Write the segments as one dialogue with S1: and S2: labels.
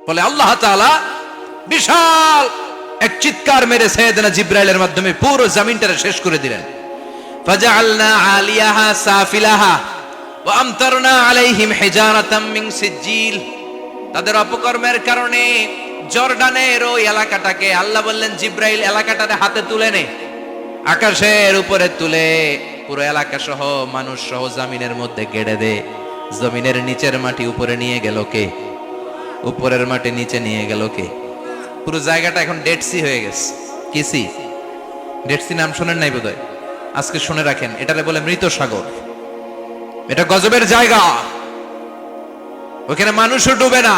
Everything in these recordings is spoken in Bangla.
S1: বলে আল্লাহ তাআলা বিশাল এক চিৎকার মেরে সাইয়েদনা জিবরাইলের মাধ্যমে পুরো জমিনটারে শেষ করে দিলেন। ফাজআলনা আলিয়াহা সাফিলাহা ওয়া আমতারনা আলাইহিম হিজারাতাম মিন সিজিল। তাদের অপকর্মের কারণে জর্ডানের ওই এলাকাটাকে আল্লাহ বললেন জিবরাইল এলাকাটারে হাতে তুলে নে, আকাশের উপরে তুলে পুরো এলাকা সহ মানুষ সহ জমিনের মধ্যে গেড়ে দে। জমিনের নিচের মাটি উপরে নিয়ে গেল কে? উপরের মাটি নিচে নিয়ে গেল কে? পুরো জায়গাটা এখন ডেড সি হয়ে গেছে। কি সি? ডেড সি নাম শুনেন নাই বোধহয়? আজকে শুনে রাখেন, এটারে বলে মৃত সাগর। এটা গজবের জায়গা, ওখানে মানুষও ডুবে না।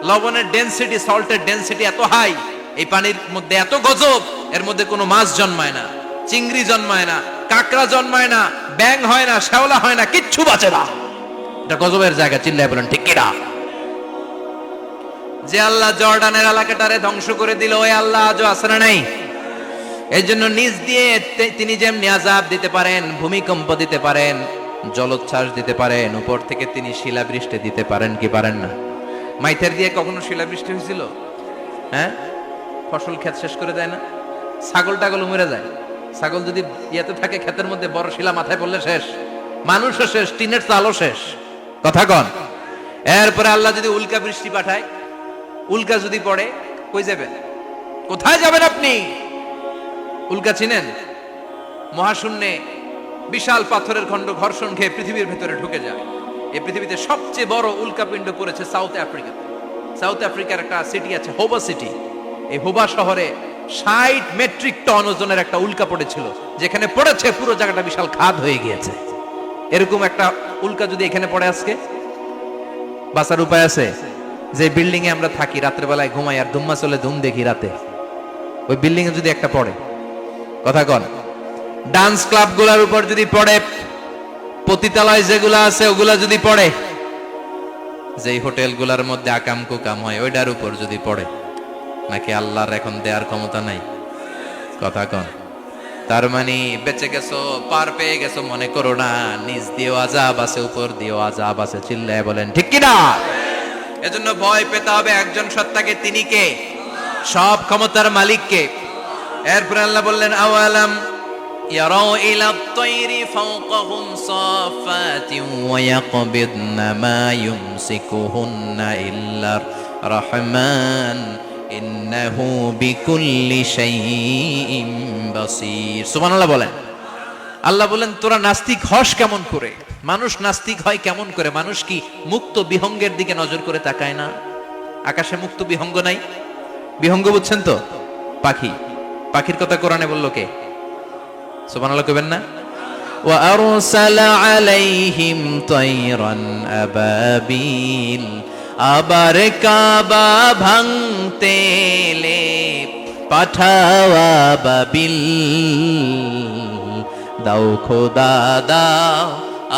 S1: লবণের ডেনসিটি, সল্টের ডেনসিটি এত হাই, এই পানির মধ্যে এত গজব, এর মধ্যে কোনো মাছ জন্মায় না, চিংড়ি জন্মায় না, কাঁকড়া জন্মায় না, ব্যাং হয় না, শ্যাওলা হয় না, কিচ্ছু বাঁচে না। এটা গজবের জায়গা। চিল্লায় বলেন ঠিক কিনা? যে আল্লাহ জর্ডানের এলাকাটারে ধ্বংস করে দিল, ওই আল্লাহ আজও আছে না নাই? এই জন্য নিজ দিয়ে তিনি যেমনি আযাব দিতে পারেন, ভূমিকম্প দিতে পারেন, জলোচ্ছ্বাস দিতে পারেন, উপর থেকে তিনি শিলাবৃষ্টি দিতে পারেন কি পারেন না? মাইথের দিয়ে কখনো শিলাবৃষ্টি হয়েছিল? হ্যাঁ, ফসল ক্ষেত শেষ করে দেয় না? ছাগল টাগল মরে যায়। ছাগল যদি ইয়েতে থাকে ক্ষেতের মধ্যে, বড় শিলা মাথায় পড়লে শেষ, মানুষও শেষ, টিনের চালও শেষ। কথা কন। এরপরে আল্লাহ যদি উল্কা বৃষ্টি পাঠায়, উল্কা যদি পড়ে, কই যাবেন? কোথায় যাবেন আপনি? উল্কা চিনেন? মহাশূন্যে বিশাল পাথরের খণ্ড ঘর্ষণ খেয়ে পৃথিবীর ভেতরে ঢুকে যায়। এই পৃথিবীতে সবচেয়ে বড় উল্কাপিণ্ড পড়েছে সাউথ আফ্রিকাতে। সাউথ আফ্রিকার একটা সিটি আছে হোবা সিটি। এই হোবা শহরে 60 মেট্রিক টন ওজনের একটা উল্কা পড়েছিল, যেখানে পড়েছে পুরো জায়গাটা বিশাল খাদ হয়ে গিয়েছে। এরকম একটা উল্কা যদি এখানে পড়ে আজকে, বাঁচার উপায় আছে? যে বিল্ডিং এ আমরা থাকি, রাত্রে বেলায় ঘুমাই আর ধুম্মা চলে ধুম দেখি রাতে, ওই বিল্ডিং এ যদি একটা পড়ে, কথা কন, ডান্স ক্লাব গুলার উপর যদি পড়ে, পতিতালয় যেগুলা আছে ওগুলা যদি পড়ে, যেই হোটেল গুলার মধ্যে আকাম কুকাম হয় ওইটার উপর যদি পড়ে, নাকি আল্লাহর এখন দেওয়ার ক্ষমতা নাই? কথা কন। তার মানে বেঁচে গেছো, পার পেয়ে গেছো মনে করো না, নিজ দিয়েও আযাব আছে, উপর দিয়েও আযাব আছে। চিল্লায় বলেন ঠিক কিনা? এজন্য ভয় পেতে হবে একজন সত্তাকে, তিনি কে? সব ক্ষমতার মালিককে। এরপর আল্লাহ বললেন আওয়ালাম ইয়ারাউ ইলা আত-তায়রি ফাওকাহুম সাফাতিন ওয়া ইয়াকবিদনা মা ইউমসিকুহুন্না ইল্লা রাহমান ইন্নাহু বিকুল্লি শাইইন বাসীর। সুবহানাল্লাহ বলেন। আল্লাহ বলেন তোরা নাস্তিক হস কেমন করে? মানুষ নাস্তিক হয় কেমন করে? মানুষ কি মুক্ত বিহঙ্গের দিকে নজর করে তাকায় না? আকাশে মুক্ত বিহঙ্গ নাই? বিহঙ্গ বুঝছেন তো? পাখি। পাখির কথা কোরআনে বললো কে? সুবহানাল্লাহ কইবেন না? ওয়া আরসালা আলাইহিম তায়রান আবাবিল। আবার কাবা ভাঙতে এলে পাঠাওয়া বাবিল। দাও খোদা দাও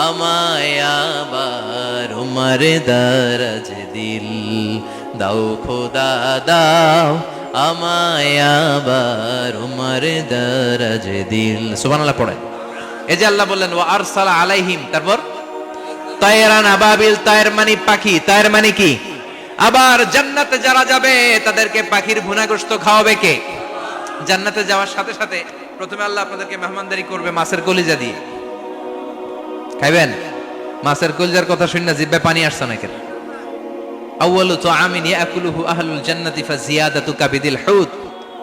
S1: আমায় আবার উমার দরজ দিল। দাও খোদা দাও আমায় আবার উমার দরজ দিল। সুবহানাল্লাহ পড়ে। এই যে আল্লাহ বললেন ওয়া আরসালা আলাইহিম, তারপর তায়রান আবাবিল। তায়ের মানে পাখি, তায়ের মানে কি? আবার জান্নাতে যারা যাবে তাদেরকে পাখির ভুনা গোশত খাওয়াবে কে? জান্নাতে যাওয়ার সাথে সাথে প্রথমে আল্লাহ আপনাদেরকে মেহমানদারি করবে মাছের কলিজা দিয়ে। খাইবেন? মাছের কলিজার কথা শুনে জিহ্বায় পানি আসছে নাকি? আউয়ালু তুআমিন ইয়াকুলুহু আহলুল জান্নাতি ফাজিয়াদাতু কাবিদিল হুত।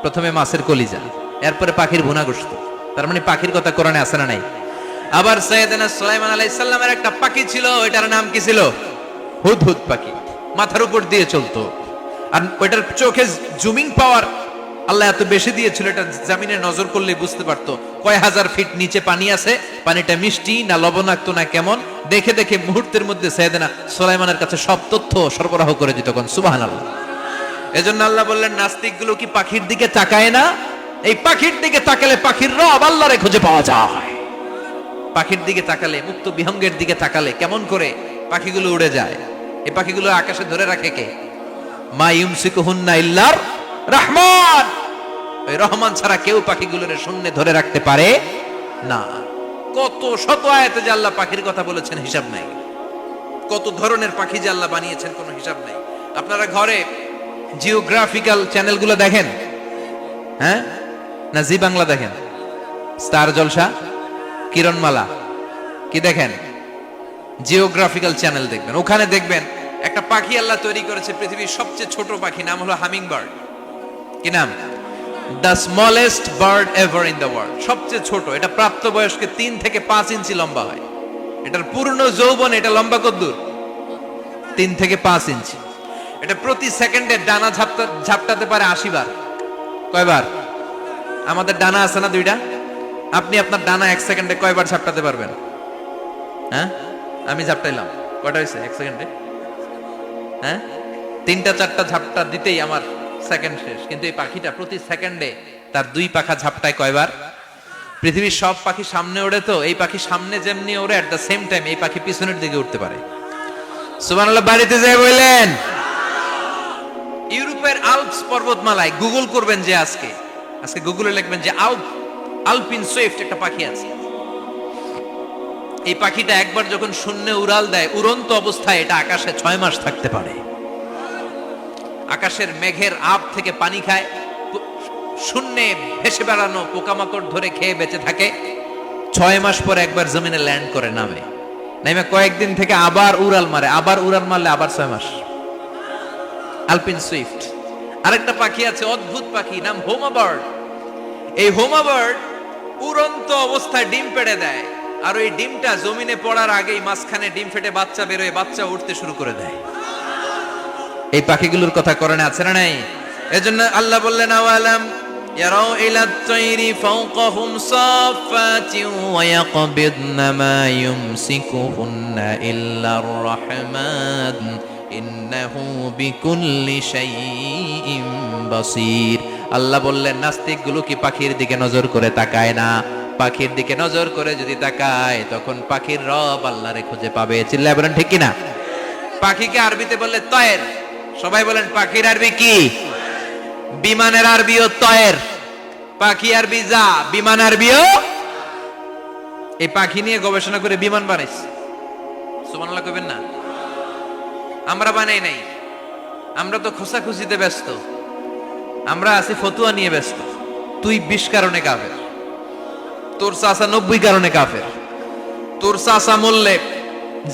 S1: প্রথমে মাছের কলিজা, এরপরে পাখির ভুনা গোশত। তার মানে পাখির কথা কোরআনে আছে না নাই? আবার সাইয়েদনা সুলাইমান আলাইহিস সালামের একটা পাখি ছিল, ওইটার নাম কি ছিল? হুদহুদ পাখি। মাথার উপর দিয়ে চলতো, আর ওইটার চোখে জুমিং পাওয়ার আল্লাহ এত বেশি দিয়েছিল, এটা জমিনে নজর করলে বুঝতে পারতো কয় হাজার ফিট নিচে পানি আছে, পানিটা মিষ্টি না লবণাক্ত না কেমন, দেখে দেখে মুহূর্তের মধ্যে সাইয়েদনা সুলাইমানের কাছে সব তথ্য সরবরাহ করে দিত। কোন সুবহানাল্লাহ। এজন্য আল্লাহ বললেন নাস্তিক গুলো কি পাখির দিকে তাকায় না? এই পাখির দিকে তাকালে পাখির রব আল্লাহরে খুঁজে পাওয়া যায়। পাখির দিকে তাকালে, মুক্ত বিহঙ্গের দিকে তাকালে কেমন করে পাখিগুলো উড়ে যায়। এই পাখিগুলো আকাশে ধরে রাখে কে? মা ইউমসিকুহুন্না ইল্লার রহমান। ওই রহমান ছাড়া কেউ পাখিগুলোর শূন্যে ধরে রাখতে পারে না। কত শত আয়াতে যে আল্লাহ পাখির কথা বলেছেন হিসাব নাই। কত ধরনের পাখি যে আল্লাহ বানিয়েছেন কোনো হিসাব নাই। আপনারা ঘরে জিওগ্রাফিক্যাল চ্যানেলগুলো দেখেন? হ্যাঁ, না জি বাংলা দেখেন? স্টার জলসা, কিরণমালা কি দেখেন? জিওগ্রাফিক্যাল চ্যানেল দেখবেন। ওখানে দেখবেন একটা পাখি আল্লাহ তৈরি করেছে, পৃথিবীর সবচেয়ে ছোট পাখি, নাম হলো হামিং বার্ড। কি নাম? The smallest bird ever in the world. সবচেয়ে ছোট, এটা প্রাপ্তবয়স্কে 3 থেকে 5 ইঞ্চি লম্বা হয়। এটার পূর্ণ যৌবন এটা লম্বা কতদূর? 3 থেকে 5 ইঞ্চি। এটা প্রতি সেকেন্ডে ডানা ঝাপটাতে পারে 80 বার। কয়বার? আমাদের ডানা আছে না 2টা? আপনি আপনার ডানা 1 সেকেন্ডে কয়বার ঝাপটাতে পারবেন? হ্যাঁ, আমি ঝাপটাইলাম, কয়টা হয়েছে 1 সেকেন্ডে? হ্যাঁ, 3টা 4টা ঝাপটা দিতেই আমার সেকেন্ড শেষ। কিন্তু এই পাখিটা প্রতি সেকেন্ডে তার 2 পাখা ঝাপটায় কয়বার? পৃথিবীর সব পাখি সামনে ওড়ে, তো এই পাখি সামনে যেমনি ওড়ে, এট দ্য সেম টাইম এই পাখি পিছনের দিকে উঠতে পারে। সুবহানাল্লাহ, বাড়িতে যায় বললেন। ইউরোপের আল্পস পর্বতমালায় গুগল করবেন যে আজকে গুগলে লিখবেন যে আলপিন সুইফট একটা পাখি আছে। এই পাখিটা একবার যখন শূন্যে উড়াল দেয়, উড়ন্ত অবস্থায় এটা আকাশে 6 মাস থাকতে পারে। আকাশের মেঘের আপ থেকে পানি খায়, শূন্যে ভেসে বেড়ানো পোকামাকড় ধরে খেয়ে বেঁচে থাকে। 6 মাস পর একবার জমিনে ল্যান্ড করে নামে কয়েকদিন থেকে আবার উড়াল মারে, আবার 6 মাস। আলপিন সুইফট। আরেকটা পাখি আছে, অদ্ভুত পাখি, নাম হোমা বার্ড। এই হোমা বার্ড উড়ন্ত অবস্থায় ডিম পেড়ে দেয়, আর ওই ডিমটা জমিনে পড়ার আগেই মাঝখানে ডিম ফেটে বাচ্চা বেরোয়, বাচ্চা উঠতে শুরু করে দেয়। এই পাখিগুলোর কথা কোরআনে আছে না নাই? এজন্য আল্লাহ বললেন, আওয়ালাম ইয়ারাউ ইলা তাইরি ফাওকাহুম সাফাতিন ওয়া ইয়াকবিদনা মা ইউমসিকুহুন্না ইল্লার রাহমান ইন্নাহু বিকুল্লি শাইইন বাসীর। আল্লাহ বললেন, নাস্তিকগুলো কি পাখির দিকে নজর করে তাকায় না? পাখির দিকে নজর করে যদি তাকায়, তখন পাখির রব আল্লাহরে খুঁজে পাবে। চিল্লায় বলেন ঠিক কিনা? পাখিকে আরবিতে বললে তয়ের। সবাই বলেন, পাখির আরবি কি? বিমানের আরবিও তয়ের। পাখি আরবি যা, বিমান আরবিও। এই পাখি নিয়ে গবেষণা করে বিমান বানাইছে। সুবহানাল্লাহ কইবেন না? আমরা বানাই নাই, আমরা তো খোঁচাখুচিতে ব্যস্ত, আমরা আছি ফতুয়া নিয়ে ব্যস্ত। তুই 20 কারণে কাফের, তোর চাচা 90 কারণে কাফের। তোর চাচা মরলে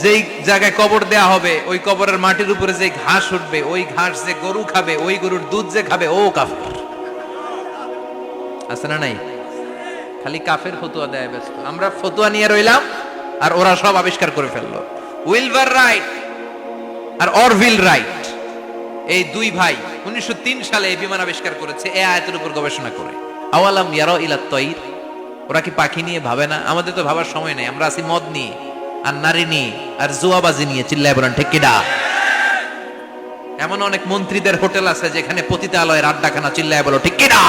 S1: যেই জায়গায় কবর দেয়া হবে, ওই কবরের মাটির উপরে যে ঘাস উঠবে, ওই ঘাস যে গরু খাবে, ওই গরুর দুধ যে খাবে, ও কাফের। আছে না নাই? খালি কাফের ফতুয়া দেয় ব্যস্ত। আমরা ফতুয়া নিয়ে রইলাম, আর ওরা সব আবিষ্কার করে ফেললো। উইলবার রাইট আর অরভিল রাইট, এই 2 ভাই 1903 সালে এই বিমান আবিষ্কার করেছে, এই আয়াতের উপর গবেষণা করে। আওয়ালাম ইয়ারাউ ইলা তাইর, ওরা কি পাখি নিয়ে ভাবে না? আমাদের তো ভাবার সময় নেই, আমরা আছি মদ নিয়ে আর নারী নিয়ে আর জুয়াবাজি নিয়ে। চিল্লায় বলেন ঠিক কিনা? এমন অনেক মন্ত্রীদের হোটেল আছে যেখানে পতিতালয়ের আড্ডাখানা। চিল্লায় বলো ঠিক কিনা?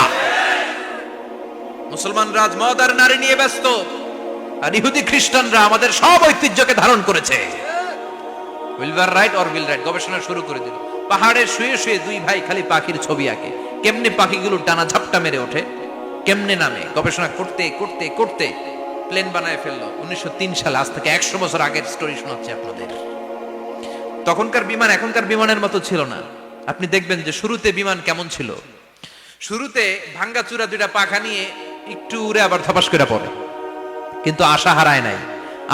S1: মুসলমান রাজ মদ আর নারী নিয়ে ব্যস্ত, আর ইহুদি খ্রিস্টানরা আমাদের সব ঐতিহ্যকে ধারণ করেছে। উইলবার রাইট অরভিল রাইট গবেষণা শুরু করে দিল। পাহাড়ে শুয়ে শুয়ে 2 ভাই খালি পাখির ছবি আঁকে, কেমনে পাখিগুলো ডানা ঝাপটা মেরে ওঠে, কেমনে নামে। গবেষণা করতে করতে করতে প্লেন বানায় ফেললো 1903 সালে। আজ থেকে 100 বছর আগের স্টোরি শোনাচ্ছি আপনাদের। তখনকার বিমান এখনকার বিমানের মতো ছিল না। আপনি দেখবেন যে শুরুতে বিমান কেমন ছিল। শুরুতে ভাঙ্গাচুরা 2টা পাখা নিয়ে একটু উড়ে আবার ধপাস করে পড়ে, কিন্তু আশা হারায় নাই,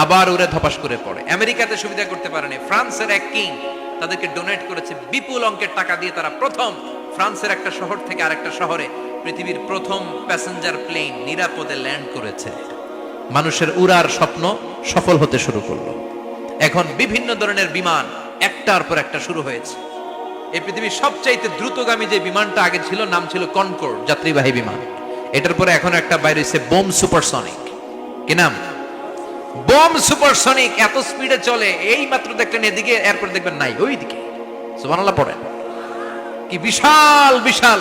S1: আবার উড়ে ধপাস করে পড়ে। আমেরিকাতে সুবিধা করতে পারেনি। ফ্রান্সের এক কিং তাদেরকে ডোনেট করেছে বিপুল অঙ্কের টাকা দিয়ে। তারা প্রথম ফ্রান্সের একটা শহর থেকে আরেকটা শহরে পৃথিবীর প্রথম প্যাসেঞ্জার প্লেন নিরাপদে ল্যান্ড করেছে। মানুষের উড়ার স্বপ্ন সফল হতে শুরু করলো। এখন বিভিন্ন ধরনের বিমান একটার পর একটা শুরু হয়েছে। এই পৃথিবীর সবচাইতে দ্রুতগামী যে বিমানটা আগে ছিল, নাম ছিল কনকর্ড, যাত্রীবাহী বিমান। এটার পরে এখন একটা বাইরে হচ্ছে বোম সুপারসনিক। কি নাম? Bomb supersonic. এত স্পিডে চলে, এই মাত্র দেখলেন এদিকে, এরপর দেখবেন নাই ওইদিকে। সুবহানাল্লাহ পড়েন। কি বিশাল বিশাল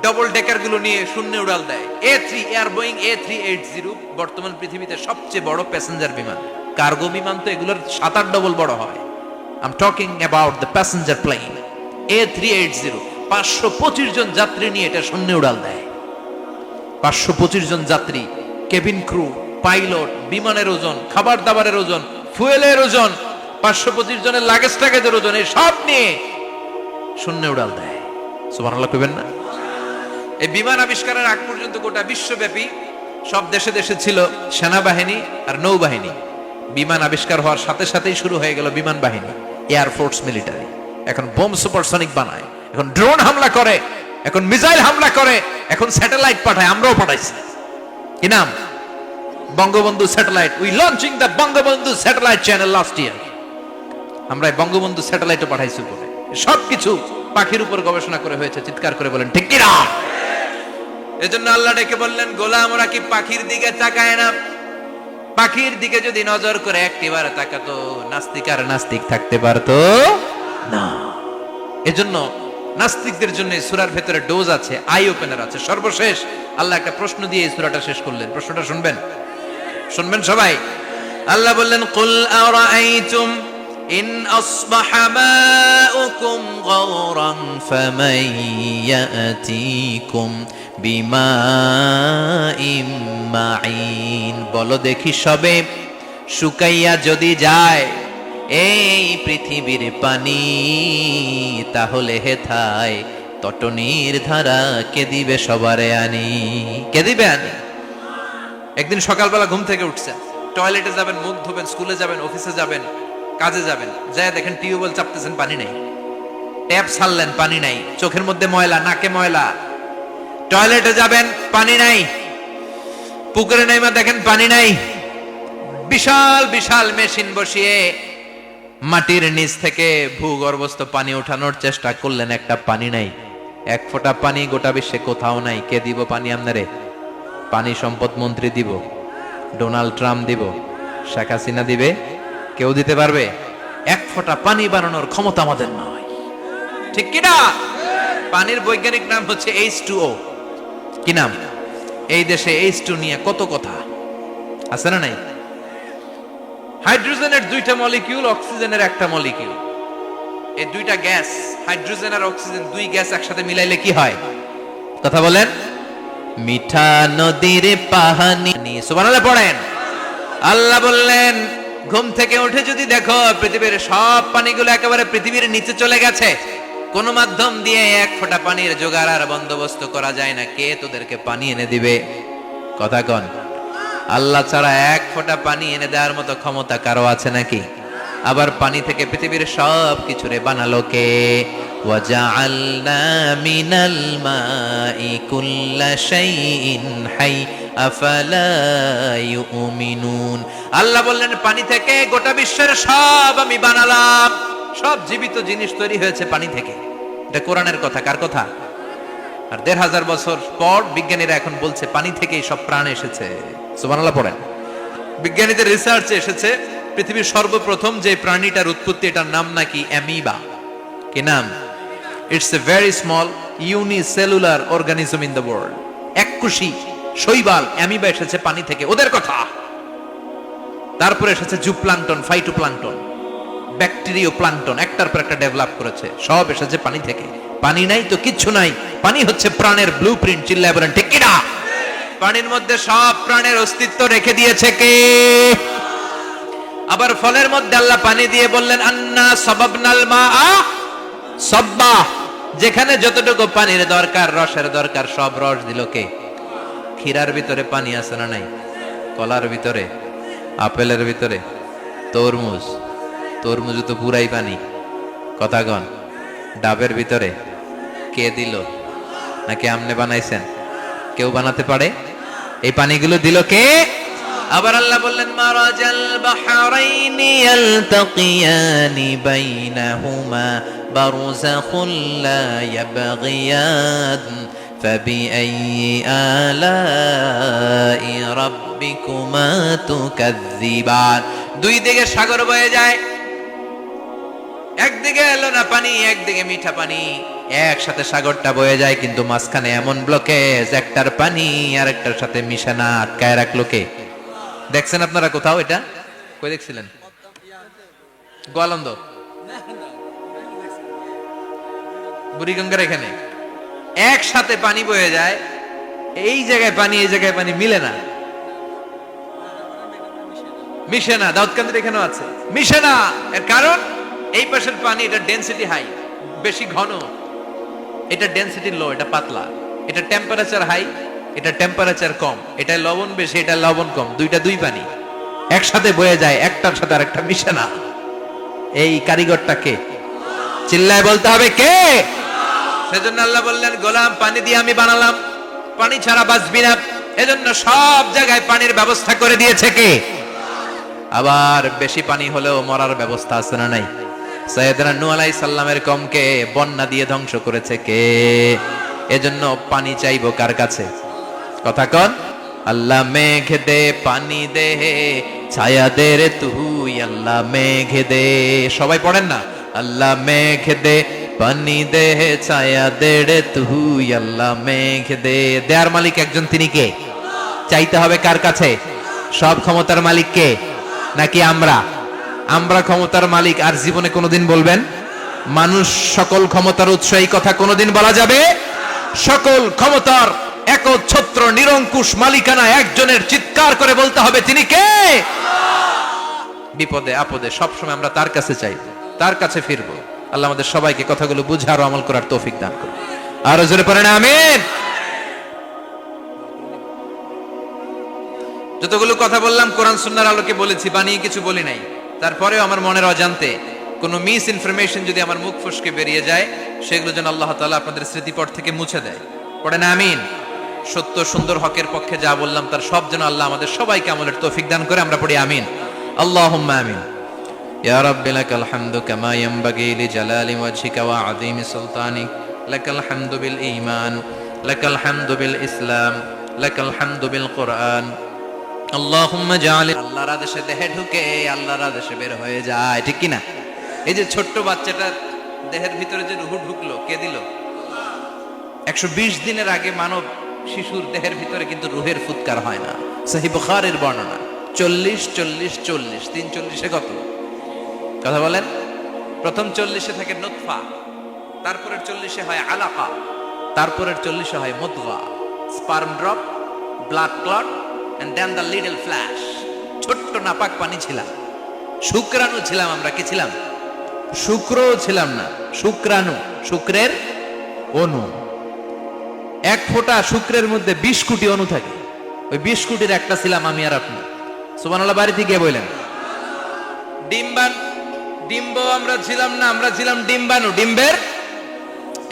S1: ডবল ডেকার গুলো নিয়ে শূন্যে উড়াল দেয়। এয়ার বোয়িং A380 বর্তমান পৃথিবীতে সবচেয়ে বড় প্যাসেঞ্জার বিমান। কার্গো বিমান তো এগুলোর 7-8 ডবল বড় হয়। I am talking about the passenger plane A380। 525 জন যাত্রী নিয়ে এটা শূন্যে উড়াল দেয়। 525 জন যাত্রী, কেবিন ক্রু, পাইলট, বিমানের ওজন, খাবার দাবারের ওজন, ফুয়েলের ওজন, 525 জনের লাগেজ টাগেজের ওজন, এই সব নিয়ে শূন্যে উড়াল দেয়। সুবহানাল্লাহ কইবেন না? এই বিমান আবিষ্কারের আগ পর্যন্ত গোটা বিশ্বব্যাপী সব দেশে দেশে ছিল সেনাবাহিনী আর নৌবাহিনী। বিমান আবিষ্কার হওয়ার সাথে সাথেই শুরু হয়ে গেল বিমান বাহিনী, এয়ারফোর্স, মিলিটারি। এখন বোম সুপারসনিক বানায়, এখন ড্রোন হামলা করে, এখন মিসাইল হামলা করে, এখন স্যাটেলাইট পাঠায়। আমরাও পাঠাইছি। কি নাম? Bangabandhu satellite. We launching the Bangabandhu satellite channel last year. আমরা বঙ্গবন্ধু স্যাটেলাইটও পাঠাইছি উপরে। সবকিছু পাখির উপর গবেষণা করে হয়েছে। চিৎকার করে বলেন ঠিক কি না? এজন্য আল্লাহ ডেকে বললেন, গোলাম ওরা কি পাখির দিকে তাকায় না? পাখির দিকে যদি নজর করে একটিবার তাকাতো, নাস্তিক আর নাস্তিক থাকতে পারতো না। এজন্য নাস্তিকদের জন্য সূরার ভেতরে ডোজ আছে, আই ওপেনার আছে। সর্বশেষ আল্লাহ একটা প্রশ্ন দিয়ে এই সূরাটা শেষ করলেন। প্রশ্নটা শুনবেন? শুনবেন সবাই? আল্লাহ বললেন, কুল আরাআইতুম ইন আসবাহা মাউকুম গাওরান ফামান ইয়াতিকুম বিমাইম মাইন। বলো দেখি সবে, শুকাইয়া যদি যায় এই পৃথিবীর পানি, তাহলে হেথায় তটনির ধারা কে দিবে সবারে আনি? কে দিবে আনি? একদিন সকালবেলা ঘুম থেকে উঠছেন, টয়লেটে যাবেন, মুখ ধোবেন, স্কুলে যাবেন, অফিসে যাবেন, কাজে যাবেন, যায় দেখেন টিউবওয়েল চাপতেছেন, পানি নেই। ট্যাপ ছাড়লেন, পানি নাই। চোখের মধ্যে ময়লা, নাকে ময়লা। টয়লেটে যাবেন, পানি নাই। পুকুরে নাইমা দেখেন পানি নাই। বিশাল বিশাল মেশিন বসিয়ে মাটির নিচ থেকে ভূগর্ভস্থ পানি ওঠানোর চেষ্টা করলেন, একটা পানি নাই। এক ফোঁটা পানি গোটা বিশ্বে কোথাও নাই। কে দিব পানি আপনারে? পানি সম্পদ মন্ত্রী দিব, ডোনাল্ড ট্রাম্প দিব, শেখ হাসিনা দিবে? কেউ দিতে পারবে? এক ফোঁটা পানি বানানোর ক্ষমতা আমাদের নয়। ঠিক কিনা? পানির বৈজ্ঞানিক নাম হচ্ছে H2O। কি নাম? এই দেশে H2 নিয়ে কত কথা আছে না নাই? হাইড্রোজেনের দুইটা মলিকিউল, অক্সিজেনের একটা মলিকিউল। এই দুইটা গ্যাস, হাইড্রোজেন আর অক্সিজেন, দুই গ্যাস একসাথে মিলাইলে কি হয়? কথা বলেন। মিঠা নদীর পাহানি। সুবহানাল্লাহ পড়েন। আল্লাহ বললেন, ঘুম থেকে উঠে যদি দেখো পৃথিবীর সব পানিগুলো একেবারে পৃথিবীর নিচে চলে গেছে, কোন মাধ্যম দিয়ে এক ফোঁটা পানির জোগাড় আর বন্দোবস্ত করা যায় না, কে তোদেরকে পানি এনে দিবে? কথা কন। আল্লাহ ছাড়া এক ফোঁটা পানি এনে দেওয়ার মতো ক্ষমতা কারো আছে নাকি? আবার পানি থেকে পৃথিবীর সব কিছুরে বানালো কে? ওয়াজআলনা মিনাল মাই কুল্লা শাইইন হাই আফালা ইউমিনুন। আল্লাহ বললেন, পানি থেকে গোটা বিশ্বের সব আমি বানালাম। সব জীবিত জিনিস তৈরি হয়েছে পানি থেকে। এটা কোরআনের কথা। কার কথা? আর ১৫০০ বছর পর বিজ্ঞানীরা এখন বলছে পানি থেকেই সব প্রাণ এসেছে। সুবহানাল্লাহ পড়েন। বিজ্ঞানীদের রিসার্চে এসেছে পৃথিবীর সর্বপ্রথম যে প্রাণীটার উৎপত্তি, এটার নাম নাকি অ্যামিবা। কি নাম? It's a very small unicellular organism in the world. এককোষী শৈবাল অ্যামিবা এসেছে পানি থেকে, ওদের কথা। তারপরে এসেছে জুপ্লাঙ্কটন, ফাইটোপ্লাঙ্কটন, ব্যাকটেরিয়া প্লাঙ্কটন, একটার পর একটা ডেভেলপ করেছে। সব এসেছে পানি থেকে। পানি নাই তো কিচ্ছু নাই। পানি হচ্ছে প্রাণের ব্লুপ্রিন্ট। চিল্লায় বলেন ঠিক কিনা? পানির মধ্যে সব প্রাণের অস্তিত্ব রেখে দিয়েছে কে? আবার ফলের মধ্যে আল্লাহ পানি দিয়ে বললেন, আন্না সাবাবনাল মাআ সাব্বা। যেখানে যতটুকু পানির দরকার, রসের দরকার, সব রস দিল কে? ক্ষীরার ভিতরে পানি আছে না নাই? কলার ভিতরে, আপেলের ভিতরে, তরমুজ, তরমুজ তো পুরাই পানি। কথা কন। ডাবের ভিতরে কে দিল? নাকি আমনে বানাইছেন? কেউ বানাতে পারে? এই পানিগুলো দিল কে? আবার আল্লাহ বললেন, মারাজাল বাহরাইনি ইয়ালতাকিয়ানি বাইনাহুমা বারযাখুন লা ইয়াবগিয়ান ফাবিআইয়ি আলাই রাব্বিকুমা তুকাযযিবান। দুই দিকে সাগর বয়ে যায়, একদিকে এলো না পানি, একদিকে মিঠা পানি, একসাথে সাগরটা বয়ে যায়, কিন্তু মাঝখানে এমন ব্লকেজ, একটার পানি আর একটার সাথে মিশে না, আটকায় রাখলো কে? দেখছেন আপনারা কোথাও এটা? কই দেখছিলেন? গোয়ালন্দ, বুড়িগঙ্গার এখানে একসাথে পানি বয়ে যায়। এই জায়গায় পানি, এই জায়গায় পানি মিলে না, মিশে না। দাউদকান্দির এখানেও আছে, মিশে না। এর কারণ এই পাশের পানি, এটা ডেনসিটি হাই, বেশি ঘন, এটা ডেনসিটি লো, এটা পাতলা, এটা টেম্পারেচার হাই, এটা টেম্পারেচার কম, এটা লবণ বেশি, এটা লবণ কম, দুইটা দুই পানি একসাথে বয়ে যায়, একটার সাথে আরেকটা মিশে না। এই কারিগরটা কে? চিল্লায় বলতে হবে কে? সেজন্য আল্লাহ বললেন, গোলাম পানি দিয়ে আমি বানালাম, পানি ছাড়া বাঁচবি না, এজন্য সব জায়গায় পানির ব্যবস্থা করে দিয়েছে কে? আবার বেশি পানি হলেও মরার ব্যবস্থা আছে না নাই? সাইয়েদনা নূহ আলাইহিস সালামের কওমকে বন্যা দিয়ে ধ্বংস করেছে কে? এজন্য পানি চাইবো কার কাছে? কথা কন। আল্লাহ মেঘ দে পানি দে, ছায়া দে রে তুই আল্লাহ মেঘ দে। সবাই পড়েন না, আল্লাহ মেঘ দে পানি দে, ছায়া দে রে তুই আল্লাহ মেঘ দে। দেয়ার মালিক একজন, তিনি কে? চাইতে হবে কার কাছে? সব ক্ষমতার মালিক কে? নাকি আমরা? আমরা ক্ষমতার মালিক আর জীবনে কোনোদিন বলবেন? মানুষ সকল ক্ষমতার উৎস, এই কথা কোনোদিন বলা যাবে? সকল ক্ষমতার একচ্ছত্র নিরঙ্কুশ মালিকানা একজনের, চিৎকার করে বলতে হবে তিনি কে? বিপদে আপদে সবসময় আমরা তার কাছে চাই, তার কাছে ফিরবো। আল্লাহ আমাদের সবাইকে কথাগুলো বুঝে আরো আমল করার তৌফিক দান করুন। আরো জোরে পড়েন আমিন। যতগুলো কথা বললাম কোরআন সুন্নাহর আলোকে বলেছি, বানিয়ে কিছু বলি নাই। তারপরেও আমার মনের অজান্তে কোনো মিস ইনফরমেশন যদি আমার মুখ ফসকে বেরিয়ে যায়, সেগুলো যেন আল্লাহ তাআলা আপনাদের স্মৃতিপট থেকে মুছে দেয়। পড়েন আমিন। সত্য সুন্দর হকের পক্ষে যা বললাম তার সব যেন আল্লাহ আমাদের সবাইকে আমলের তৌফিক দান করে। আমরা পড়ি আমিন, আল্লাহুম্মা আমিন। ইয়া রাব্বি লাকাল হামদু কামা ইয়ানবাগি লিজালালি ওয়াজহিকা ওয়া আযীমি সুলতানিক, লাকাল হামদু বিল ঈমান, লাকাল হামদু বিল ইসলাম, লাকাল হামদু বিল কুরআন। আল্লাহুম্মা জাআল, আল্লাহর আদেশে দেহে ঢুকে আল্লাহর আদেশে বের হয়ে যায়, ঠিক কি না? এই যে ছোট্ট বাচ্চাটার দেহের ভিতরে যে রূহ ঢুকলো, কে দিল? 120 দিনের আগে মানব শিশুর দেহের ভিতরে কিন্তু রূহের ফুৎকার হয় না। সহিহ বুখারীর বর্ণনা 40 40 40, 340 কত? কথা বলেন। প্রথম 40 থাকে নুতফা, তারপরের 40 হয় আলাকা, তারপরের 40 হয় মুদগা, sperm drop, blood clot and then the little flash। ছোট্ট নাপাক পানি ছিলাম, শুক্রাণু ছিলাম আমরা। কি ছিলাম? শুক্রও ছিলাম না, শুক্রাণু, শুক্রের অণু। এক ফোঁটা শুক্রের মধ্যে 20 কোটি অণু থাকে, ওই 20 কোটির একটা ছিলাম আমি আর আপনি। সুবহানাল্লাহ, বাড়িতে গিয়ে বললেন। ডিম্ব আমরা ছিলাম না, আমরা ছিলাম ডিম্বাণু। ডিম্বের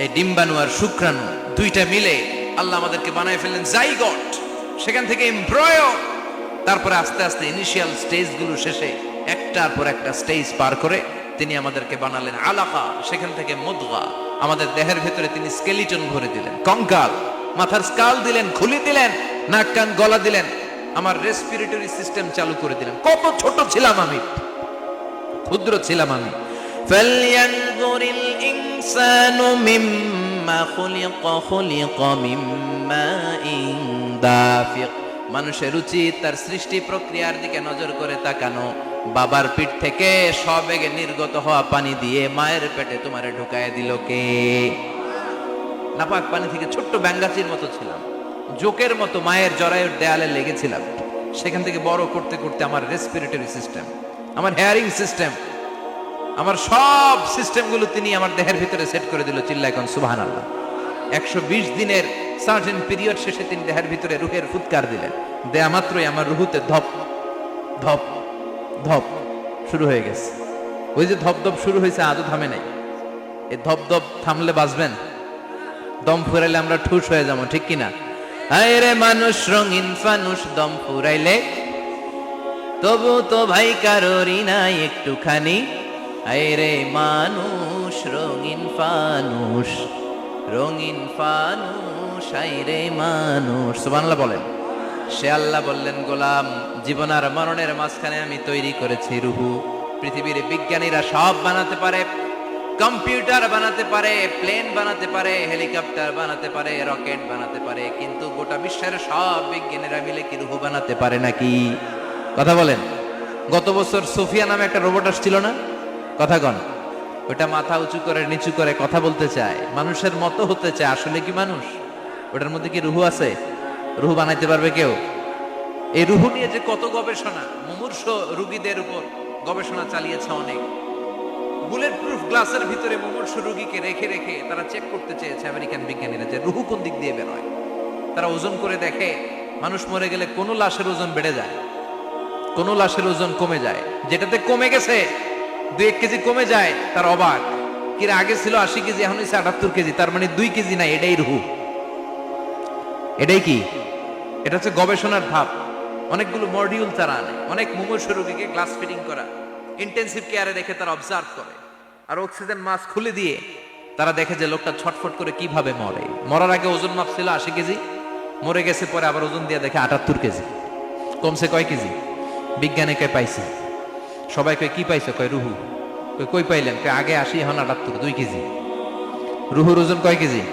S1: এই ডিম্বাণু আর শুক্রাণু দুইটা মিলে আল্লাহ আমাদেরকে বানায় ফেললেন জাইগট, সেখান থেকে এমব্রয়ো, তারপরে আস্তে আস্তে ইনিশিয়াল স্টেজগুলো শেষে একটার পর একটা স্টেজ পার করে তিনি আমাদেরকে বানালেন আলাকা, সেখান থেকে মুদগা। আমাদের দেহের ভেতরে তিনি স্কেলিটন ভরে দিলেন, কঙ্কাল, মাথার স্কাল দিলেন, খুলি দিলেন, নাক কান গলা দিলেন, আমার রেসপিরেটরি সিস্টেম চালু করে দিলেন। কত ছোট ছিলাম আমি, ক্ষুদ্র ছিলাম আমি। ফালয়ানজুরিল ইনসানু মিম্মা খুলিকা, খুলিকা মিম্মা ইন দাফিক। মানুষের উচিত তার সৃষ্টি প্রক্রিয়ার দিকে নজর করে তাকানো। বাবার পিঠ থেকে সবেগে নির্গত হওয়া পানি দিয়ে মায়ের পেটে তোমারে ঢুকায় দিল কে? নাপাক পানি থেকে ছোট্ট ব্যাঙ্গাচির মতো ছিলাম, জোকের মতো মায়ের জরায়ুর দেয়ালে লেগেছিলাম। সেখান থেকে বড় করতে করতে আমার রেসপিরেটরি সিস্টেম, আমার হেয়ারিং সিস্টেম, আমার সব সিস্টেমগুলো তিনি আমার দেহের ভিতরে সেট করে দিল। চিল্লায় কোন সুবহানাল্লাহ। 120 দিনের সার্টেন পিরিয়ড শেষে তিনি দেহের ভিতরে রূহের ফুৎকার দিলেন। দেয়া মাত্রই আমার রুহুতে ধপ ধপ ধপ শুরু হয়ে গেছে। ওই যে ধপ ধপ শুরু হয়েছে, আজও থামে নাই। এই ধপ ধপ থামলে বাঁচবেন? দম ফুরাইলে আমরা ঠুস হয়ে যাবো, ঠিক কিনা? আয় রে মানুষ রঙিন ফানুষ, দম ফুরাইলে তবু তো ভাই কারোরই নাই একটুখানি। আয় রে মানুষ রঙিন ফানুষ, রঙিন ফানুষ, আয় রে মানুষ। সুবহানাল্লাহ বলেন। সে আল্লাহ বললেন, গোলাম, জীবন আর মরণের মাঝখানে আমি তৈরি করেছি রুহু। পৃথিবীর বিজ্ঞানীরা সব বানাতে পারে, কম্পিউটার বানাতে পারে, প্লেন বানাতে পারে, হেলিকপ্টার বানাতে পারে, রকেট বানাতে পারে, কিন্তু গোটা বিশ্বের সব বিজ্ঞানীরা মিলে কি রুহু বানাতে পারে নাকি? কথা বলেন। গত বছর সোফিয়া নামে একটা রোবট আসছিল না? কথা কন। ওটা মাথা উঁচু করে নিচু করে কথা বলতে চায়, মানুষের মতো হতে চায়। আসলে কি মানুষ? ওটার মধ্যে কি রুহু আছে? রুহু বানাইতে পারবে কেউ? এই রুহু নিয়ে যে কত গবেষণা, মুমূর্ষ রোগীদের উপর গবেষণা চালিয়েছে অনেক। বুলেট প্রুফ গ্লাসের ভিতরে মুমূর্ষ রোগীকে রেখে রেখে তারা চেক করতে চেয়েছে আমেরিকান বিজ্ঞানীরা যে রুহু কোন দিক দিয়ে বের হয়। তারা ওজন করে দেখে মানুষ মরে গেলে কোন লাশের ওজন বেড়ে যায়, কোন লাশের ওজন কমে যায়। যেটাতে কমে গেছে 2-1 কেজি কমে যায়, তার অবাক। কিরে আগে ছিল 80 কেজি, এখন হচ্ছে 78 কেজি, তার মানে 2 কেজি নাই, এটাই রুহু। এটাই কি? এটা হচ্ছে গবেষণার ধাপ। অনেকগুলো মডিউল তারা আনে, অনেক মুমূর্ষ রোগীকে গ্লাস ফিটিং করা, ইন্টেন্সিভ কেয়ারে রেখে তারা অবজার্ভ করে, আর অক্সিজেন মাস্ক খুলে দিয়ে তারা দেখে যে লোকটা ছটফট করে কিভাবে মরে। মরার আগে ওজন মাপ ছিল 80 কেজি, মরে গেছে পরে আবার ওজন দিয়ে দেখে 78 কেজি। কমছে কয় কেজি? বিজ্ঞানে কয় পাইছে। সবাই কয় কি পাইছে? কয় রুহু। কই পাইলেন? কয় আগে 80, এখন 78, 2 কেজি। রুহুর ওজন কয় কেজি?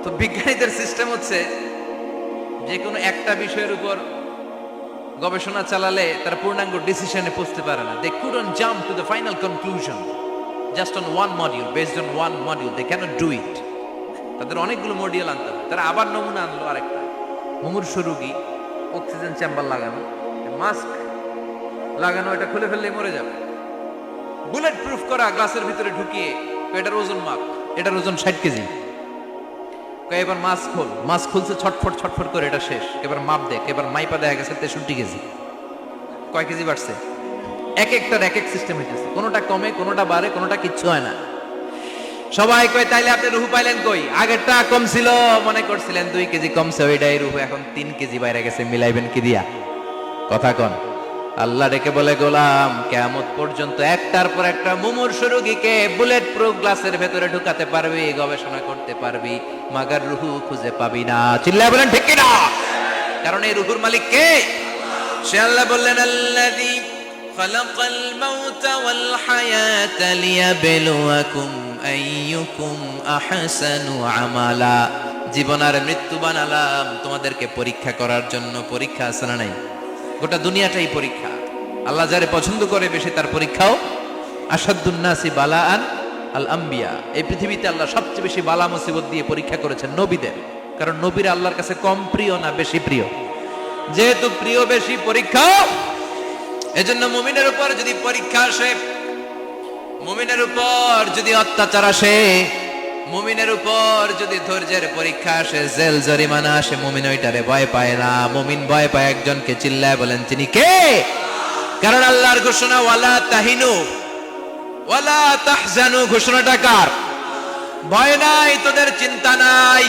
S1: তো বিজ্ঞানীদের সিস্টেম হচ্ছে যে কোনো একটা বিষয়ের উপর গবেষণা চালালে তারা পূর্ণাঙ্গ ডিসিশনে পৌঁছতে পারে না। They couldn't jump to the final conclusion just on one module, based on one module. They cannot do it. তাদের অনেকগুলো মডিউল আনতে হবে। তারা আবার নমুনা আনলো আরেকটা। মুমূর্ষ রোগী, অক্সিজেন চেম্বার লাগানো, মাস্ক লাগানো, এটা খুলে ফেললে মরে যাবে। বুলেট প্রুফ করা গ্লাসের ভিতরে ঢুকিয়ে এটার ওজন মাপ, এটার ওজন 60 কেজি। এবার মাস্ক খোল, মাস্ক খুলছে ছটফট ছটফট করে, এটা শেষ। এবার মাপ দেখ, এবার মাইপা দেখা গেছে 63 কেজি। কয় কেজি বাড়ছে? এক একটার এক এক সিস্টেম হইতেছে, কোনোটা কমে, কোনোটা বাড়ে, কোনোটা কিচ্ছু হয় না। সবাই কয় তাইলে আপনি রুহু পাইলেন কই? আগেরটা কম ছিল, মনে করছিলেন 2 কেজি কমছে, ওইটাই রুহু, এখন 3 কেজি বাইরে গেছে, মিলাইবেন কি দিয়া? কথা কন। আল্লাহ ডেকে বলে, গোলাম কিয়ামত পর্যন্ত একটার পর একটা মুমূর্ষ রোগীকে বুলেট প্রুফ গ্লাসের ভেতরে ঢুকাতে পারবি, গবেষণা করতে পারবি, মাগার রুহু খুঁজে পাবি না। চিল্লায় বলেন ঠিক কিনা? কারণ এই রুহুর মালিক কে? সে আল্লাহ বললেন, আল্লাযী খালাকাল মাউতা ওয়াল হায়াতা লিয়াবলুয়াকুম আইয়ুকুম আহসানু আমালা। জীবন আর মৃত্যু বানালাম তোমাদেরকে পরীক্ষা করার জন্য। পরীক্ষা আছে না নাই? গোটা দুনিয়াটাই পরীক্ষা। আল্লাহ যারে পছন্দ করে বেশি তার পরীক্ষাও। আসাদুন নাসি বালাআন আল আম্বিয়া। এই পৃথিবীতে আল্লাহ সবচেয়ে বেশি বালা মুসিবত দিয়ে পরীক্ষা করেছেন নবীদের। কারণ নবীরা আল্লাহর কাছে কম প্রিয় না বেশি প্রিয়? যেহেতু প্রিয় বেশি, পরীক্ষা। এজন্য মুমিনের উপর যদি পরীক্ষা আসে, মুমিনের উপর যদি অত্যাচার আসে, মুমিনের উপর যদি ধৈর্যের পরীক্ষা আসে, জেল জরিমানা আসে, মুমিন ওইটারে ভয় পায় না। মুমিন ভয় পায় একজনকে। চিল্লায় বলেন তিনি কে? কারণ আল্লাহর ঘোষণা, ওয়ালা তাহিনু ওয়ালা তাহজানু। ঘোষণাটা কার? ভয় নাই, তোদের চিন্তা নাই।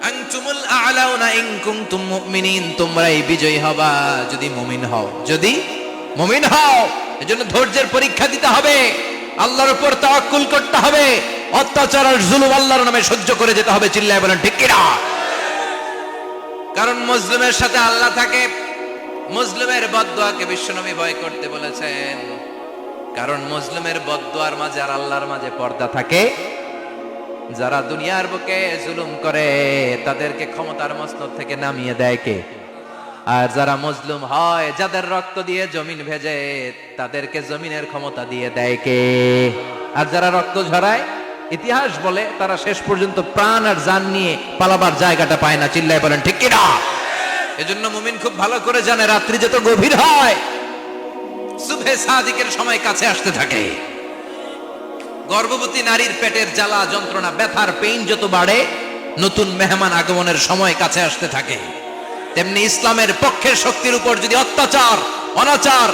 S1: আনতুমুল আ'লাউনা ইন কুনতুম মুমিনিন। তোমরাই বিজয়ী হবা যদি মুমিন হও, যদি মুমিন হও। এজন্য ধৈর্যের পরীক্ষা দিতে হবে, আল্লাহর উপর তাওয়াক্কুল করতে হবে, অত্যাচার আর জুলুম আল্লাহর নামে সহ্য করে যেতে হবে। চিল্লায় বলেন ঠিক কিনা? কারণ মুসলিমের সাথে আল্লাহ থাকে। মুসলিমের বদদুয়াকে বিশ্বনবী ভয় করতে বলেছেন। কারণ মুসলিমের বদদুয়ার মাঝে আর আল্লাহর মাঝে পর্দা থাকে। যারা দুনিয়ার বুকে জুলুম করে তাদেরকে ক্ষমতার মসনদ থেকে নামিয়ে দেয় কে? আর যারা মজলুম হয়, যাদের রক্ত দিয়ে জমিন ভেজে, তাদেরকে জমিনের ক্ষমতা দিয়ে দেয় কে? আর যারা রক্ত ঝরায়, ইতিহাস বলে তারা শেষ পর্যন্ত প্রাণ আর জান নিয়ে পালাবার জায়গাটা পায় না। চিল্লায় বলেন ঠিক কিনা? এজন্য মুমিন খুব ভালো করে জানে, রাত্রি যত গভীর হয়, সুবহে সাদিকের সময় কাছে আসতে থাকে। গর্ভবতী নারীর পেটের জ্বালা যন্ত্রণা, ব্যথার পেইন যত বাড়ে, নতুন মেহমান আগমনের সময় কাছে আসতে থাকে। তেমনি ইসলামের পক্ষের শক্তির উপর যদি অত্যাচার, অনাচার,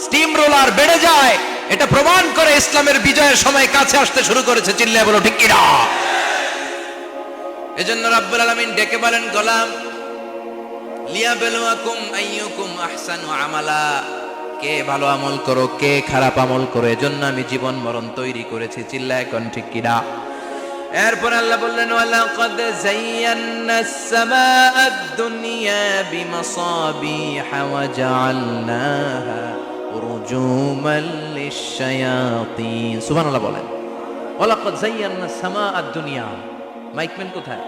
S1: স্টিম রোলার বেড়ে যায়, এটা প্রমাণ করে ইসলামের বিজয়ের সময় কাছে আসতে শুরু করেছে। চিল্লায় বলো ঠিক কিনা? এজন্য রাব্বুল আলামিন ডেকে বলেন, গোলাম লিয়াবলুয়াকুম আইয়ুকুম আহসানু আমালা। কে ভালো আমল করো, কে খারাপ আমল করো, এজন্য আমি জীবন মরণ তৈরি করেছি। চিল্লায় কোন ঠিক কিনা? এরপর আল্লাহ বললেন, ওয়ালাকাদ যায়্যানাস সামাআদ দুনিয়া বিমাসাবিহা ওয়া জাআলনাহা রুজুমান লিশ-শায়াতিন। সুবহানাল্লাহ বলেন। ওয়ালাকাদ যায়্যানাস সামাআদ দুনিয়া। মাইকম্যান কোথায়?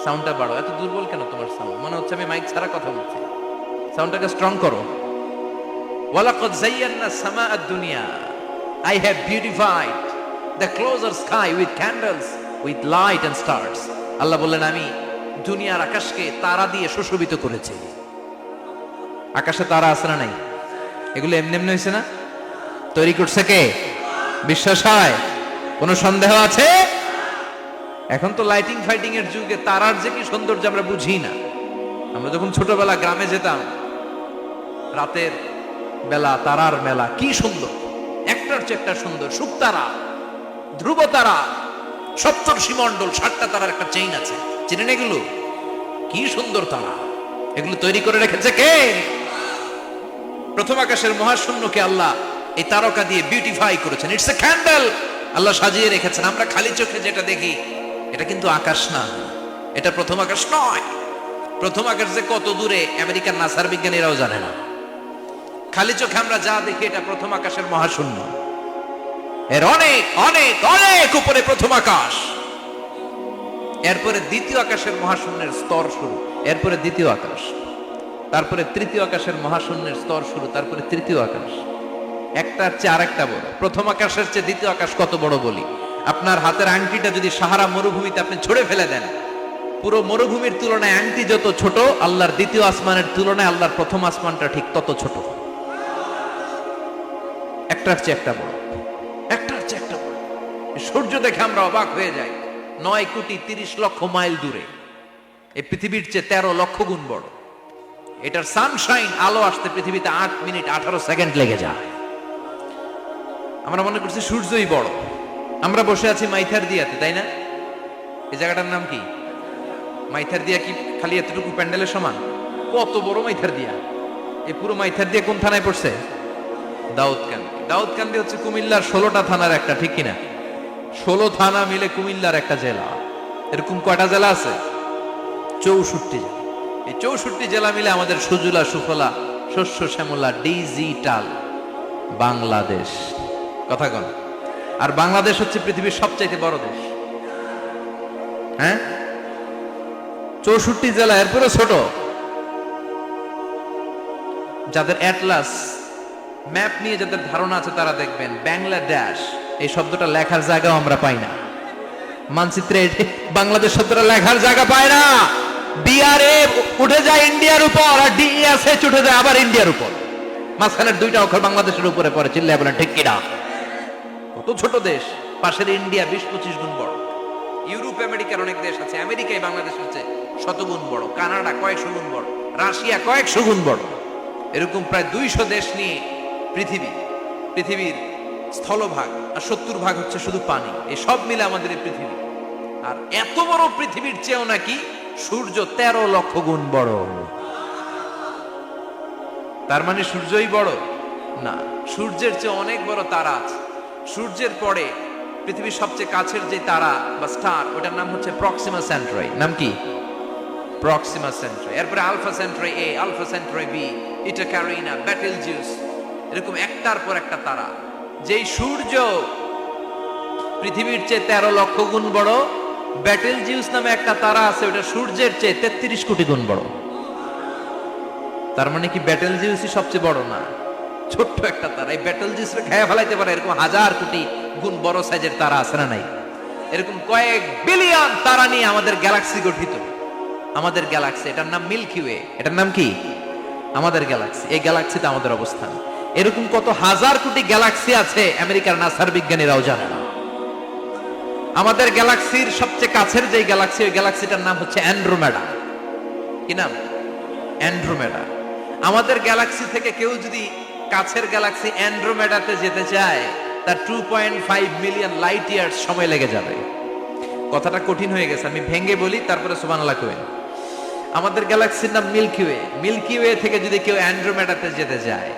S1: সাউন্ডটা বাড়ো। এত দুর্বল কেন তোমার সাউন্ড? মনে হচ্ছে আমি মাইক ছাড়া কথা বলছি। সাউন্ডটাকে স্ট্রং করো। ওয়ালাকাদ যায়্যানাস সামাআদ দুনিয়া। I have beautified the closer sky with candles, with light and stars. আল্লাহ বললেন, আমি দুনিয়ার আকাশকে তারা দিয়ে সুশোভিত করেছি। আকাশে তারা আছে না নাই? এগুলো এমনি এমনি হয়েছে না? তৈরি করছে কে? বিশ্বাস হয়? কোনো সন্দেহ আছে? এখন তো লাইটিং ফাইটিং এর যুগে তারার যে কি সৌন্দর্য আমরা বুঝি না। আমরা যখন ছোটবেলা গ্রামে যেতাম, রাতের বেলা তারার মেলা, কি সুন্দর, একটার চেয়ে একটা সুন্দর। শুকতারা, ধ্রুব তারা, সপ্তর্ষিমণ্ডল, 7টা তারার একটা চেইন আছে, চিনেন এগুলো? কি সুন্দর তারা! এগুলো তৈরি করে রেখেছে কে? প্রথম আকাশের মহাশূন্যকে আল্লাহ এই তারকা দিয়ে বিউটিফাই করেছেন। ইটস এ ক্যান্ডেল, আল্লাহ সাজিয়ে রেখেছেন। আমরা খালি চোখে যেটা দেখি এটা কিন্তু আকাশ না, এটা প্রথম আকাশ নয়। প্রথম আকাশ যে কত দূরে আমেরিকার নাসার বিজ্ঞানীরাও জানে না। খালি চোখে আমরা যা দেখি এটা প্রথম আকাশের মহাশূন্য, এর অনেক অনেক অনেক উপরে প্রথম আকাশ। এরপরে দ্বিতীয় আকাশের মহাশূন্যের স্তর শুরু, এরপরে দ্বিতীয় আকাশ, তারপরে তৃতীয় আকাশের মহাশূন্যের স্তর শুরু, তারপরে তৃতীয় আকাশ। একটার চেয়ে আরেকটা বড়। প্রথম আকাশের চেয়ে দ্বিতীয় আকাশ কত বড় বলি, আপনার হাতের আংটিটা যদি সাহারা মরুভূমিতে আপনি ছুঁড়ে ফেলে দেন, পুরো মরুভূমির তুলনায় আংটি যত ছোট, আল্লাহর দ্বিতীয় আসমানের তুলনায় আল্লাহর প্রথম আসমানটা ঠিক তত ছোট। একটার চেয়ে একটা বড়, একটার চেয়ে একটা বড়। সূর্য দেখে আমরা অবাক হয়ে যাই। 9,30,00,000 মাইল দূরে, এই পৃথিবীর চেয়ে 13 লক্ষ গুণ বড়। এটার সানশাইন, আলো আসতে পৃথিবীতে 8 মিনিট 18 সেকেন্ড লেগে যায়। আমরা মনে করছি সূর্যই বড়। আমরা বসে আছি মাইথার দিয়াতে, তাই না? এই জায়গাটার নাম কি? মাইথার দিয়া কি খালি এতটুকু প্যান্ডেলের সমান? কত বড় মাইথার দিয়া! এই পুরো মাইথার দিয়া কোন থানায় পড়ছে? দাউদকান্দি। দাউদকান্দি হচ্ছে কুমিল্লার 16টা থানার একটা, ঠিক কিনা? 16 থানা মিলে কুমিল্লার একটা জেলা। এরকম কয়টা জেলা আছে? 64 জেলা। এই 64 জেলা মিলে আমাদের সুজলা সুফলা শস্য শ্যামলা ডিজিটাল বাংলাদেশ। কথা কন। আর বাংলাদেশ হচ্ছে পৃথিবীর সবচাইতে বড় দেশ। হ্যাঁ, 64 জেলা, এরপরে ছোট। যাদের অ্যাটলাস ম্যাপ নিয়ে যাদের ধারণা আছে তারা দেখবেন বাংলাদেশ এই শব্দটা লেখার জায়গাও আমরা পাই না। মানচিত্রে বাংলাদেশ শব্দটা লেখার জায়গা পায় না। বিআরএ উঠে যায় ইন্ডিয়ার উপর, আর ডিএসএচ উঠে যায় আবার ইন্ডিয়ার উপর। মাঝখানের 2টা অক্ষর বাংলাদেশের উপরে পড়ে। চিল্লায় বলেন ঠিক কিনা? কত ছোট দেশ। পাশের ইন্ডিয়া 20-25 গুণ বড়। ইউরোপ আমেরিকার অনেক দেশ আছে, আমেরিকায় বাংলাদেশের চেয়ে 100 গুণ বড়। কানাডা কয়েকশো গুণ বড়, রাশিয়া কয়েকশো গুণ বড়। এরকম প্রায় 200 দেশ নিয়ে পৃথিবীর স্থলভাগ, আর 70% হচ্ছে শুধু পানি। এই সব মিলে আমাদের এই পৃথিবী। আর এত বড় পৃথিবীর চেয়েও নাকি সূর্য 13 লক্ষ গুণ বড়। তার মানে সূর্যই বড় না, সূর্যের চেয়ে অনেক বড় তারা আছে। সূর্যের পরে পৃথিবীর সবচেয়ে কাছের যে তারা বা স্টার, ওটার নাম হচ্ছে প্রক্সিমা সেন্ট্রাই। নাম কি? প্রক্সিমা সেন্ট্রাই। এরপরে আলফা সেন্ট্রাই এ, আলফা সেন্ট্রাই বি, ইটা ক্যারিনা, বেটেলজিউস, এরকম একটার পর একটা তারা। যেই সূর্য পৃথিবীর চেয়ে 13 লক্ষ গুণ বড়, বেটেলজিউস নামে একটা তারা আছে, ওটা সূর্যের চেয়ে 33 কোটি গুণ বড়। তার মানে কি বেটেলজিউসই সবচেয়ে বড় না? ছোট্ট একটা তারা। এই বেটেলজিউসকে খেয়ে ফেলাইতে পারে এরকম 1000 কোটি গুণ বড় সাইজের তারা আছে না নাই? এরকম কয়েক বিলিয়ন তারা নিয়ে আমাদের গ্যালাক্সি গঠিত। আমাদের গ্যালাক্সি, এটার নাম মিল্কি ওয়ে। এটার নাম কি? আমাদের গ্যালাক্সি। এই গ্যালাক্সিতে আমাদের অবস্থান। এরকম কত হাজার কোটি গ্যালাক্সি আছে আমেরিকার নাসার বিজ্ঞানীরাও জানে না। আমাদের গ্যালাক্সির সবচেয়ে কাছের যে গ্যালাক্সি, ওই গ্যালাক্সিটার নাম হচ্ছে অ্যান্ড্রোমেডা। কি নাম? অ্যান্ড্রোমেডা। আমাদের গ্যালাক্সি থেকে কেউ যদি কাছের গ্যালাক্সি অ্যান্ড্রোমেডাতে যেতে চায়, তার 2.5 মিলিয়ন লাইট ইয়ার্স সময় লেগে যাবে। কথাটা কঠিন হয়ে গেছে, আমি ভেঙে বলি, তারপরে সুবহানাল্লাহ কইবেন। আমাদের গ্যালাক্সির নাম মিল্কি ওয়ে। মিল্কি ওয়ে থেকে যদি কেউ অ্যান্ড্রোমেডাতে যেতে যায়,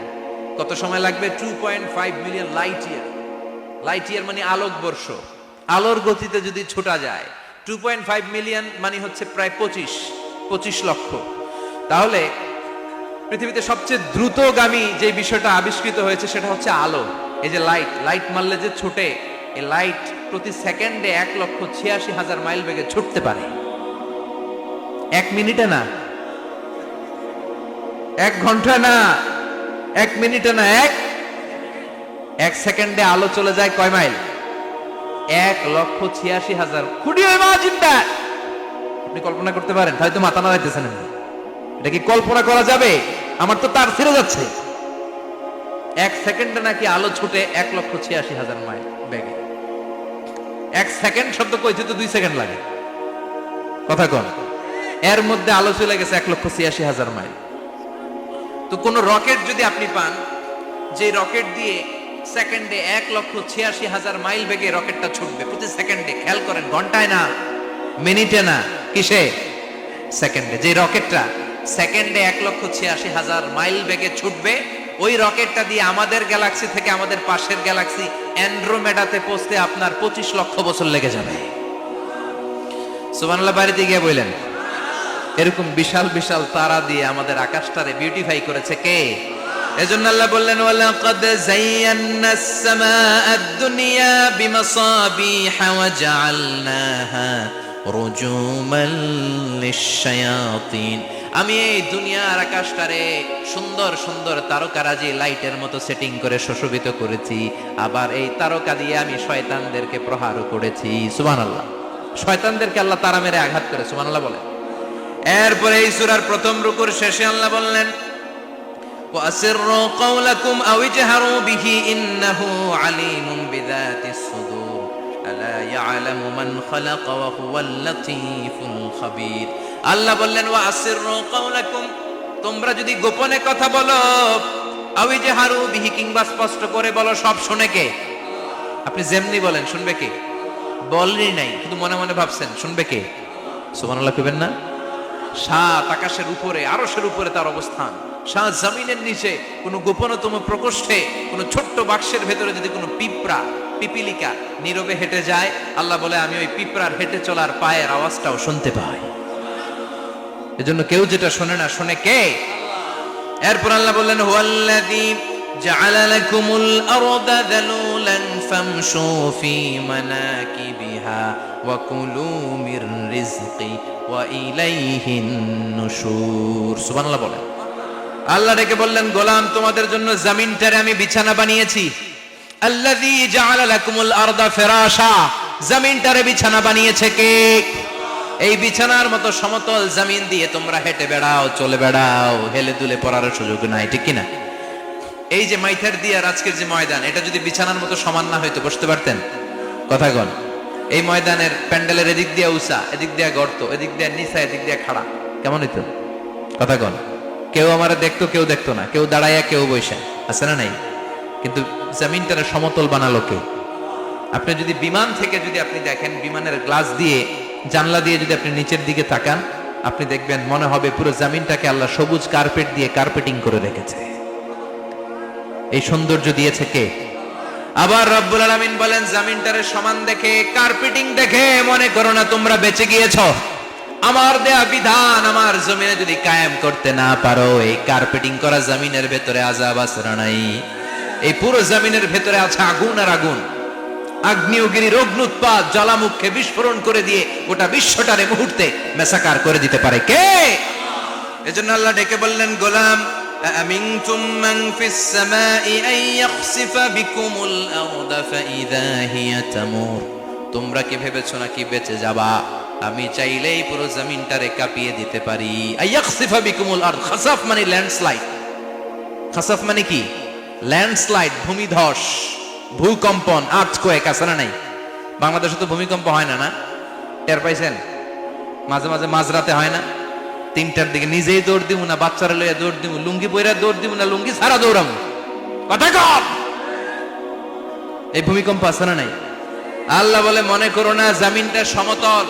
S1: কত সময় লাগবে? 2.5 million light year. Light year মানে আলোকবর্ষ। আলোর গতিতে যদি ছোটা যায়, 2.5 মিলিয়ন মানে হচ্ছে প্রায় 25 লক্ষ। তাহলে পৃথিবীতে সবচেয়ে দ্রুতগামী যে বিষয়টা আবিষ্কৃত হয়েছে সেটা হচ্ছে আলো। এই যে লাইট মারলে যে ছোটে, এই লাইট প্রতি সেকেন্ডে 1,86,000 মাইল বেগে ছুটতে পারে। 1 মিনিটে না, 1 ঘন্টা না, 1 মিনিটে না, 1 সেকেন্ডে আলো চলে যায় কয় mile? 1,86,000। Could you imagine that? আপনি কল্পনা করতে পারেন? হয়তো মাথা নাড়াইতেছেন। এটা কি কল্পনা করা যাবে? আমার তো তার ছিঁড়ে যাচ্ছে। এক সেকেন্ডে নাকি আলো ছুটে 1,86,000 মাইল বেগে। এক সেকেন্ড শব্দ কইতে তো 2 সেকেন্ড লাগে, কথা কোন? এর মধ্যে আলো চলে গেছে 1,86,000 মাইল। তো কোন রকেট যদি আপনি পান, যে রকেট দিয়ে সেকেন্ডে 1,86,000 মাইল বেগে রকেটটা ছুটবে প্রতি সেকেন্ডে, খেয়াল করেন, ঘন্টায় না, মিনিটে না, কিসে? সেকেন্ডে। যে রকেটটা সেকেন্ডে 1,86,000 মাইল বেগে ছুটবে, ওই রকেটটা দিয়ে আমাদের গ্যালাক্সি থেকে আমাদের পাশের গ্যালাক্সি অ্যান্ড্রোমেডাতে পৌঁছতে আপনার 25 লক্ষ বছর লেগে যাবে। সুবহানাল্লাহ বাড়িতে গিয়ে বললেন। এরকম বিশাল বিশাল তারা দিয়ে আমাদের আকাশটারে বিউটিফাই করেছে কে? এজন্য আল্লাহ বললেন, ওয়ালাকাদ যায়্যানাস সামাআদ দুনিয়া বিমাসাবিহা ওয়া জাআলনাহা রুজুমান লিশ-শায়াতিন। আমি এই দুনিয়ার আকাশটারে সুন্দর সুন্দর তারকারাজি লাইটের মতো সেটিং করে সুশোভিত করেছি, আবার এই তারকা দিয়ে আমি শয়তানদেরকে প্রহারও করেছি। সুবহানাল্লাহ। শয়তানদেরকে আল্লাহ তারা মেরে আঘাত করে, সুবহানাল্লাহ বলেন। এরপরে এই সূরার প্রথম রুকুর শেষে আল্লাহ বললেন, ওয়াসিররু কাওলাকুম আও ইজহারু বিহি ইন্নাহু আলিমুম বিযাতিস সুদূর আলা ইয়ালামু মান খালাকা ওয়া হুয়াল লাতীফুল খাবীর। আল্লাহ বললেন, ওয়াসিররু কাওলাকুম, তোমরা যদি গোপনে কথা বলো, আও ইজহারু বিহি, কিংবা স্পষ্ট করে বলো, সব শুনে কে? আপনি যেমনি বলেন শুনবে কে? বলেনই নাই, শুধু মনে মনে ভাবছেন, শুনবে কে? সুবহানাল্লাহ কইবেন না? সাত আকাশের উপরে, আরশের উপরে তার অবস্থান, সাত জমিনের নিচে কোন গোপনতম প্রকোষ্ঠে, কোন ছোট্ট বাক্সের ভেতরে যদি কোনো পিঁপড়া, পিপিলিকা নীরবে হেঁটে যায়, আল্লাহ বলে আমি ওই পিঁপড়ার হেঁটে চলার পায়ের আওয়াজটাও শুনতে পাই। এজন্য কেউ যেটা শোনে না, শোনে কে? এরপর আল্লাহ বললেন, হুয়াল্লাযী জাআলা লাকুমুল আরদা যালুলান ফামশু ফি মানাকিবিহা ওয়া কুলু মির রিজকি ওয়া ইলাইহিন নুশুর। সুবহানাল্লাহ বলেন। আল্লাহ ডেকে বললেন, গোলাম, তোমাদের জন্য জমিনটারে আমি বিছানা বানিয়েছি। আল্লাযী জাআলা লাকুমুল আরদা ফিরাশা, জমিনটারে বিছানা বানিয়েছে কে? এই বিছানার মতো সমতল জমিন দিয়ে তোমরা হেঁটে বেড়াও, চলে বেড়াও, হেলে দুলে পড়ার সুযোগ নাই, ঠিক কিনা? এই যে মাইথার দিয়ে আর আজকের যে ময়দান, এটা যদি বিছানার মতো সমান না হইতো বসতে পারতেন? কথা কন। এই ময়দানের প্যান্ডেলের এদিক দিয়ে উঁচা, এদিক দিয়ে গর্ত, এদিক দিয়ে নিচা, এদিক দিয়ে খাড়া, কেমন হইতো? কথা কন। কেউ আমারে দেখতো, কেউ দেখতো না, কেউ দাঁড়াইয়া, কেউ বইসা, আছে না নাই? কিন্তু জমিনটারে সমতল বানালো কে? আপনি যদি বিমান থেকে যদি আপনি দেখেন, বিমানের গ্লাস দিয়ে, জানলা দিয়ে যদি আপনি নিচের দিকে তাকান, আপনি দেখবেন মনে হবে পুরো জমিনটাকে আল্লাহ সবুজ কার্পেট দিয়ে কার্পেটিং করে রেখেছে। এই সৌন্দর্য দিয়েছে কে? আবার রব্বুল আলামিন বলেন, জমিনটারে সমান দেখে, কার্পেটিং দেখে মনে করো না তোমরা বেঁচে গিয়েছো। আমার দেয়া বিধান আমার জমিনে যদি কায়েম করতে না পারো, এই কার্পেটিং করা জমিনের ভেতরে আযাব আছে না নাই? এই পুরো জমিনের ভেতরে আছে আগুন আর আগুন। আগ্নেয়গিরির অগ্নুৎপাত জ্বালামুখে বিস্ফোরণ করে দিয়ে গোটা বিশ্বটারে মুহূর্তে মেসাকার করে দিতে পারে কে? এজন্য আল্লাহ ডেকে বললেন, গোলাম, আমিনতুম মান ফিস সামাই আন ইয়াখসিফা বিকুমুল আরদা ফাইযা হিয়া তামুর। তোমরা কি ভেবেছো নাকি বেঁচে যাবা? আমি চাইলেই পুরো জমিনটারে কাঁপিয়ে দিতে পারি। আন ইয়াখসিফা বিকুমুল আরদ, খাসাফ মানে ল্যান্ডস্লাইড। খাসাফ মানে কি? ল্যান্ডস্লাইড, ভূমিধস, ভূকম্পন, আর্থকোয়েক, আছে না নাই? বাংলাদেশে তো ভূমিকম্প হয় না, না? টের পাইছেন? মাঝে মাঝে মাঝরাতে হয় না? 3টার দিকে নিজেই দৌড় দিব না বাচ্চারা লইয়া দৌড় দিব, লুঙ্গি পইরা দৌড় দিব না লুঙ্গি ছাড়া দৌড়াম, কথা কম। এই ভূমিকম্প আছে না নাই? আল্লাহ বলে, মনে করো না জমিনটা সমতল,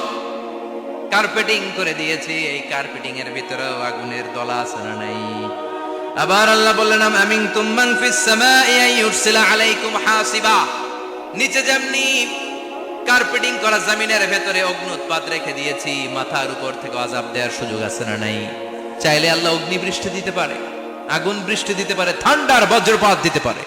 S1: কার্পেটিং করে দিয়েছি, এই কার্পেটিং এর ভিতরেও আগুনের দলা আছে না নাই? আবার আল্লাহ বললেন, আমিনতুম মান ফিস সামাই আন ইউরসিলা আলাইকুম হাসিবা। নিচে যেমনি কার্পেটিং করা জমিনের ভেতরে অগ্নুৎপাত রেখে দিয়েছি, মাথার উপর থেকে আযাব দেওয়ার সুযোগ আছে না নাই? চাইলে আল্লাহ অগ্নি বৃষ্টি দিতে পারে, আগুন বৃষ্টি দিতে পারে, ঠান্ডার বজ্রপাত দিতে পারে।